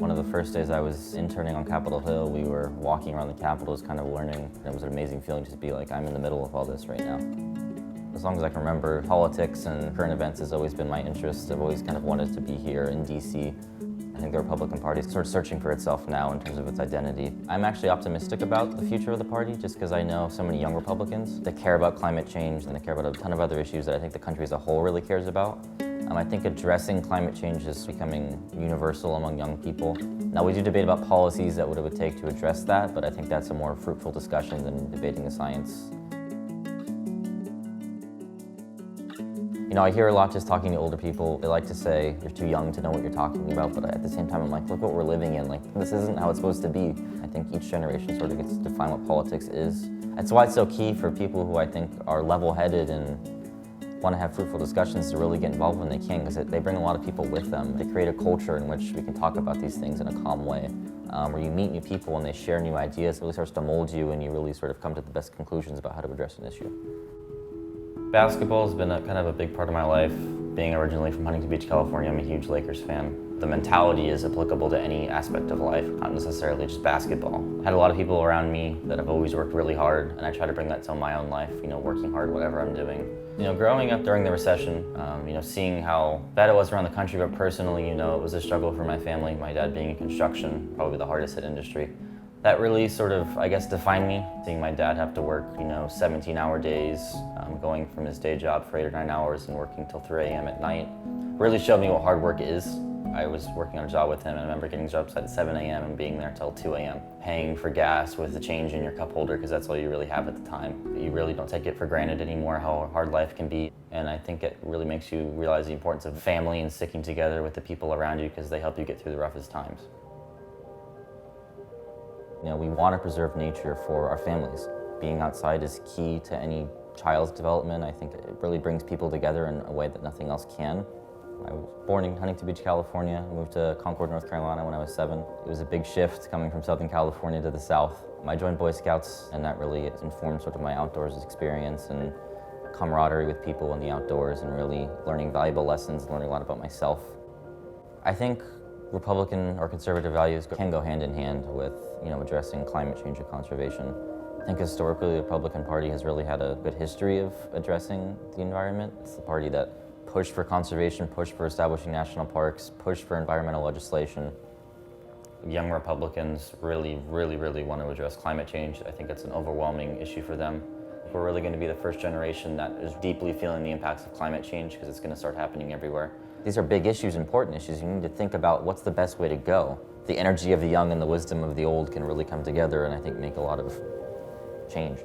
One of the first days I was interning on Capitol Hill, we were walking around the Capitol, just kind of learning. It was an amazing feeling just to be like, I'm in the middle of all this right now. As long as I can remember, politics and current events has always been my interest. I've always kind of wanted to be here in DC. I think the Republican Party is sort of searching for itself now in terms of its identity. I'm actually optimistic about the future of the party just because I know so many young Republicans that care about climate change and they care about a ton of other issues that I think the country as a whole really cares about. I think addressing climate change is becoming universal among young people. Now, we do debate about policies that what it would take to address that, but I think that's a more fruitful discussion than debating the science. You know, I hear a lot just talking to older people. They like to say, you're too young to know what you're talking about, but at the same time, I'm like, look what we're living in. Like, this isn't how it's supposed to be. I think each generation sort of gets to define what politics is. That's why it's so key for people who I think are level-headed and want to have fruitful discussions to really get involved when they can, because they bring a lot of people with them. They create a culture in which we can talk about these things in a calm way, where you meet new people and they share new ideas. It really starts to mold you and you really sort of come to the best conclusions about how to address an issue. Basketball has been kind of a big part of my life. Being originally from Huntington Beach, California, I'm a huge Lakers fan. The mentality is applicable to any aspect of life, not necessarily just basketball. I had a lot of people around me that have always worked really hard, and I try to bring that to my own life, you know, working hard, whatever I'm doing. You know, growing up during the recession, you know, seeing how bad it was around the country, but personally, you know, it was a struggle for my family, my dad being in construction, probably the hardest hit industry. That really sort of, I guess, defined me. Seeing my dad have to work, you know, 17-hour days, going from his day job for 8 or 9 hours and working till 3 a.m. at night, really showed me what hard work is. I was working on a job with him, and I remember getting jobs at 7 a.m. and being there till 2 a.m. Paying for gas with the change in your cup holder, because that's all you really have at the time. You really don't take it for granted anymore, how hard life can be. And I think it really makes you realize the importance of family and sticking together with the people around you, because they help you get through the roughest times. You know, we want to preserve nature for our families. Being outside is key to any child's development. I think it really brings people together in a way that nothing else can. I was born in Huntington Beach, California, moved to Concord, North Carolina when I was 7. It was a big shift coming from Southern California to the South. I joined Boy Scouts, and that really informed sort of my outdoors experience and camaraderie with people in the outdoors and really learning valuable lessons, learning a lot about myself. I think Republican or conservative values can go hand in hand with, you know, addressing climate change and conservation. I think historically the Republican Party has really had a good history of addressing the environment. It's the party that pushed for conservation, pushed for establishing national parks, pushed for environmental legislation. Young Republicans really want to address climate change. I think it's an overwhelming issue for them. We're really going to be the first generation that is deeply feeling the impacts of climate change, because it's going to start happening everywhere. These are big issues, important issues. You need to think about what's the best way to go. The energy of the young and the wisdom of the old can really come together and I think make a lot of change.